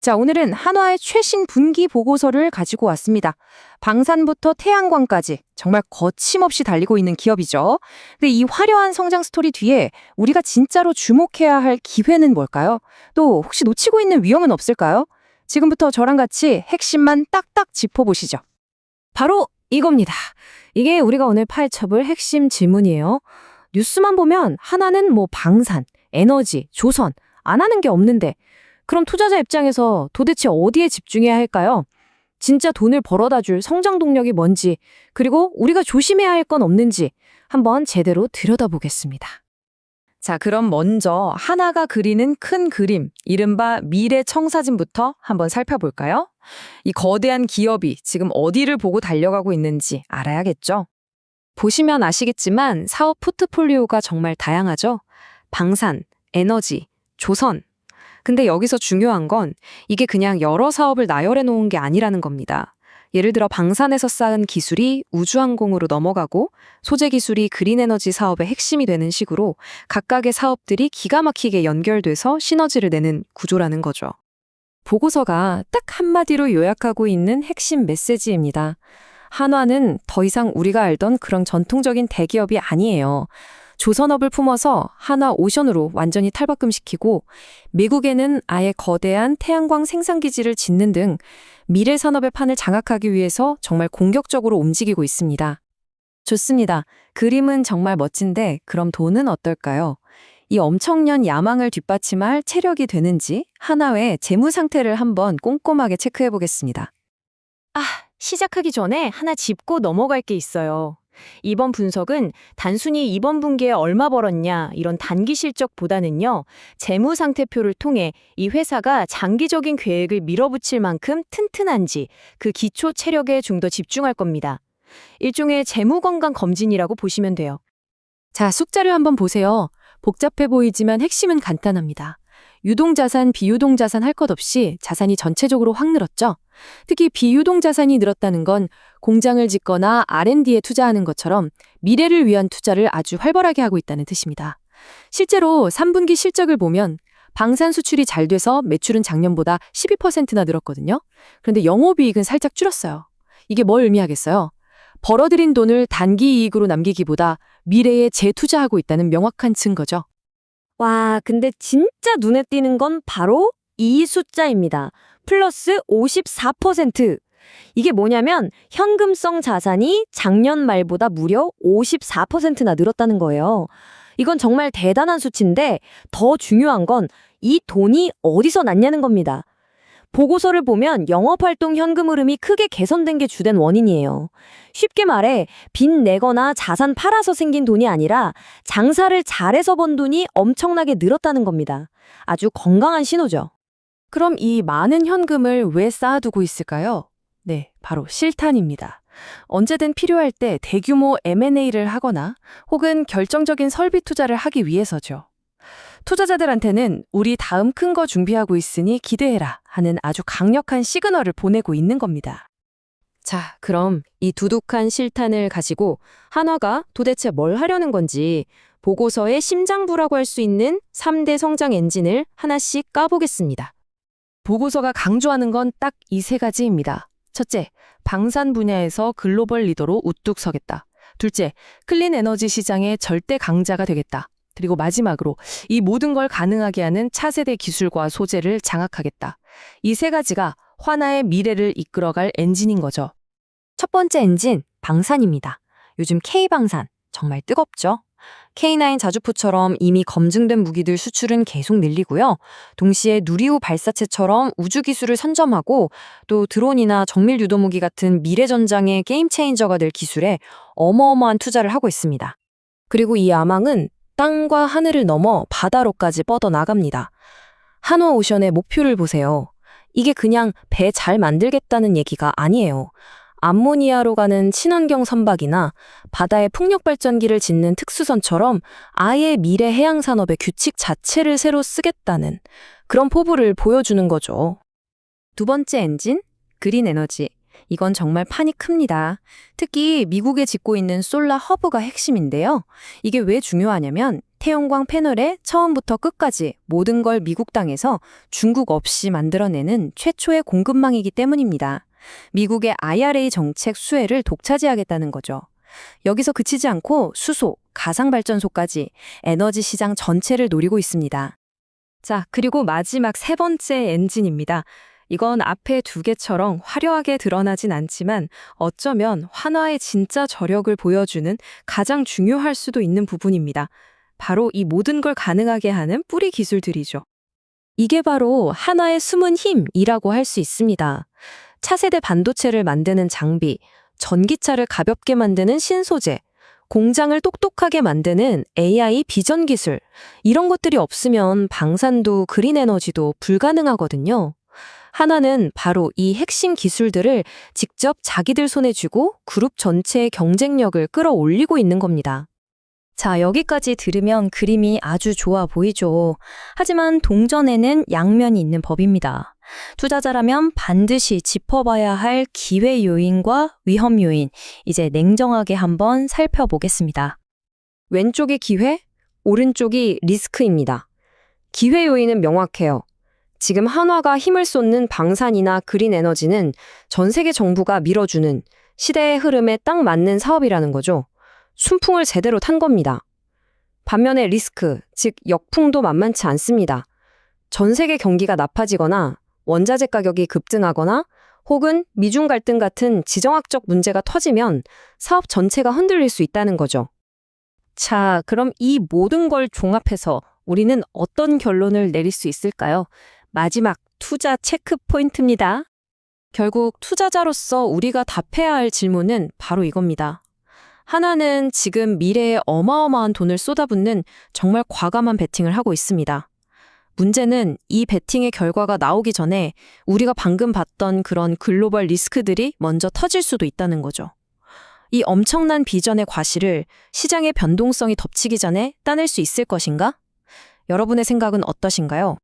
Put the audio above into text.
자, 오늘은 한화의 최신 분기 보고서를 가지고 왔습니다. 방산부터 태양광까지 정말 거침없이 달리고 있는 기업이죠. 근데 이 화려한 성장 스토리 뒤에 우리가 진짜로 주목해야 할 기회는 뭘까요? 또 혹시 놓치고 있는 위험은 없을까요? 지금부터 저랑 같이 핵심만 딱딱 짚어보시죠. 바로 이겁니다. 이게 우리가 오늘 파헤쳐볼 핵심 질문이에요. 뉴스만 보면 하나는 방산, 에너지, 조선, 안 하는 게 없는데 그럼 투자자 입장에서 도대체 어디에 집중해야 할까요? 진짜 돈을 벌어다 줄 성장 동력이 뭔지, 그리고 우리가 조심해야 할 건 없는지 한번 제대로 들여다보겠습니다. 자, 그럼 먼저 하나가 그리는 큰 그림, 이른바 미래 청사진부터 한번 살펴볼까요? 이 거대한 기업이 지금 어디를 보고 달려가고 있는지 알아야겠죠? 보시면 아시겠지만 사업 포트폴리오가 정말 다양하죠? 방산, 에너지, 조선. 근데 여기서 중요한 건 이게 그냥 여러 사업을 나열해 놓은 게 아니라는 겁니다. 예를 들어 방산에서 쌓은 기술이 우주항공으로 넘어가고 소재 기술이 그린에너지 사업의 핵심이 되는 식으로 각각의 사업들이 기가 막히게 연결돼서 시너지를 내는 구조라는 거죠. 보고서가 딱 한마디로 요약하고 있는 핵심 메시지입니다. 한화는 더 이상 우리가 알던 그런 전통적인 대기업이 아니에요. 조선업을 품어서 한화 오션으로 완전히 탈바꿈시키고 미국에는 아예 거대한 태양광 생산기지를 짓는 등 미래 산업의 판을 장악하기 위해서 정말 공격적으로 움직이고 있습니다. 좋습니다. 그림은 정말 멋진데 그럼 돈은 어떨까요? 이 엄청난 야망을 뒷받침할 체력이 되는지 한화의 재무 상태를 한번 꼼꼼하게 체크해 보겠습니다. 시작하기 전에 하나 짚고 넘어갈 게 있어요. 이번 분석은 단순히 이번 분기에 얼마 벌었냐 이런 단기 실적보다는요. 재무 상태표를 통해 이 회사가 장기적인 계획을 밀어붙일 만큼 튼튼한지 그 기초 체력에 좀 더 집중할 겁니다. 일종의 재무 건강 검진이라고 보시면 돼요. 자, 숫자를 한번 보세요. 복잡해 보이지만 핵심은 간단합니다. 유동자산, 비유동자산 할 것 없이 자산이 전체적으로 확 늘었죠. 특히 비유동자산이 늘었다는 건 공장을 짓거나 R&D에 투자하는 것처럼 미래를 위한 투자를 아주 활발하게 하고 있다는 뜻입니다. 실제로 3분기 실적을 보면 방산 수출이 잘 돼서 매출은 작년보다 12%나 늘었거든요. 그런데 영업이익은 살짝 줄었어요. 이게 뭘 의미하겠어요? 벌어들인 돈을 단기 이익으로 남기기보다 미래에 재투자하고 있다는 명확한 증거죠. 와, 근데 진짜 눈에 띄는 건 바로 이 숫자입니다. 플러스 54%. 이게 뭐냐면 현금성 자산이 작년 말보다 무려 54%나 늘었다는 거예요. 이건 정말 대단한 수치인데 더 중요한 건 이 돈이 어디서 났냐는 겁니다. 보고서를 보면 영업활동 현금 흐름이 크게 개선된 게 주된 원인이에요. 쉽게 말해 빚 내거나 자산 팔아서 생긴 돈이 아니라 장사를 잘해서 번 돈이 엄청나게 늘었다는 겁니다. 아주 건강한 신호죠. 그럼 이 많은 현금을 왜 쌓아두고 있을까요? 네, 바로 실탄입니다. 언제든 필요할 때 대규모 M&A를 하거나 혹은 결정적인 설비 투자를 하기 위해서죠. 투자자들한테는 우리 다음 큰 거 준비하고 있으니 기대해라 하는 아주 강력한 시그널을 보내고 있는 겁니다. 자, 그럼 이 두둑한 실탄을 가지고 한화가 도대체 뭘 하려는 건지 보고서의 심장부라고 할 수 있는 3대 성장 엔진을 하나씩 까보겠습니다. 보고서가 강조하는 건 딱 이 세 가지입니다. 첫째, 방산 분야에서 글로벌 리더로 우뚝 서겠다. 둘째, 클린 에너지 시장의 절대 강자가 되겠다. 그리고 마지막으로 이 모든 걸 가능하게 하는 차세대 기술과 소재를 장악하겠다. 이 세 가지가 한화의 미래를 이끌어갈 엔진인 거죠. 첫 번째 엔진, 방산입니다. 요즘 K방산, 정말 뜨겁죠? K9 자주포처럼 이미 검증된 무기들 수출은 계속 늘리고요. 동시에 누리호 발사체처럼 우주 기술을 선점하고 또 드론이나 정밀 유도무기 같은 미래 전장의 게임 체인저가 될 기술에 어마어마한 투자를 하고 있습니다. 그리고 이 야망은 땅과 하늘을 넘어 바다로까지 뻗어나갑니다. 한화오션의 목표를 보세요. 이게 그냥 배 잘 만들겠다는 얘기가 아니에요. 암모니아로 가는 친환경 선박이나 바다에 풍력 발전기를 짓는 특수선처럼 아예 미래 해양 산업의 규칙 자체를 새로 쓰겠다는 그런 포부를 보여주는 거죠. 두 번째 엔진, 그린 에너지. 이건 정말 판이 큽니다. 특히 미국에 짓고 있는 솔라 허브가 핵심인데요. 이게 왜 중요하냐면 태양광 패널에 처음부터 끝까지 모든 걸 미국 땅에서 중국 없이 만들어내는 최초의 공급망이기 때문입니다. 미국의 IRA 정책 수혜를 독차지하겠다는 거죠. 여기서 그치지 않고 수소, 가상발전소까지 에너지 시장 전체를 노리고 있습니다. 자, 그리고 마지막 세 번째 엔진입니다. 이건 앞에 두 개처럼 화려하게 드러나진 않지만 어쩌면 한화의 진짜 저력을 보여주는 가장 중요할 수도 있는 부분입니다. 바로 이 모든 걸 가능하게 하는 뿌리 기술들이죠. 이게 바로 하나의 숨은 힘이라고 할 수 있습니다. 차세대 반도체를 만드는 장비, 전기차를 가볍게 만드는 신소재, 공장을 똑똑하게 만드는 AI 비전 기술, 이런 것들이 없으면 방산도 그린 에너지도 불가능하거든요. 하나는 바로 이 핵심 기술들을 직접 자기들 손에 쥐고 그룹 전체의 경쟁력을 끌어올리고 있는 겁니다. 자, 여기까지 들으면 그림이 아주 좋아 보이죠. 하지만 동전에는 양면이 있는 법입니다. 투자자라면 반드시 짚어봐야 할 기회 요인과 위험 요인, 이제 냉정하게 한번 살펴보겠습니다. 왼쪽이 기회, 오른쪽이 리스크입니다. 기회 요인은 명확해요. 지금 한화가 힘을 쏟는 방산이나 그린 에너지는 전 세계 정부가 밀어주는 시대의 흐름에 딱 맞는 사업이라는 거죠. 순풍을 제대로 탄 겁니다. 반면에 리스크, 즉 역풍도 만만치 않습니다. 전 세계 경기가 나빠지거나 원자재 가격이 급등하거나 혹은 미중 갈등 같은 지정학적 문제가 터지면 사업 전체가 흔들릴 수 있다는 거죠. 자, 그럼 이 모든 걸 종합해서 우리는 어떤 결론을 내릴 수 있을까요? 마지막 투자 체크 포인트입니다. 결국 투자자로서 우리가 답해야 할 질문은 바로 이겁니다. 하나는 지금 미래에 어마어마한 돈을 쏟아붓는 정말 과감한 베팅을 하고 있습니다. 문제는 이 베팅의 결과가 나오기 전에 우리가 방금 봤던 그런 글로벌 리스크들이 먼저 터질 수도 있다는 거죠. 이 엄청난 비전의 과실을 시장의 변동성이 덮치기 전에 따낼 수 있을 것인가? 여러분의 생각은 어떠신가요?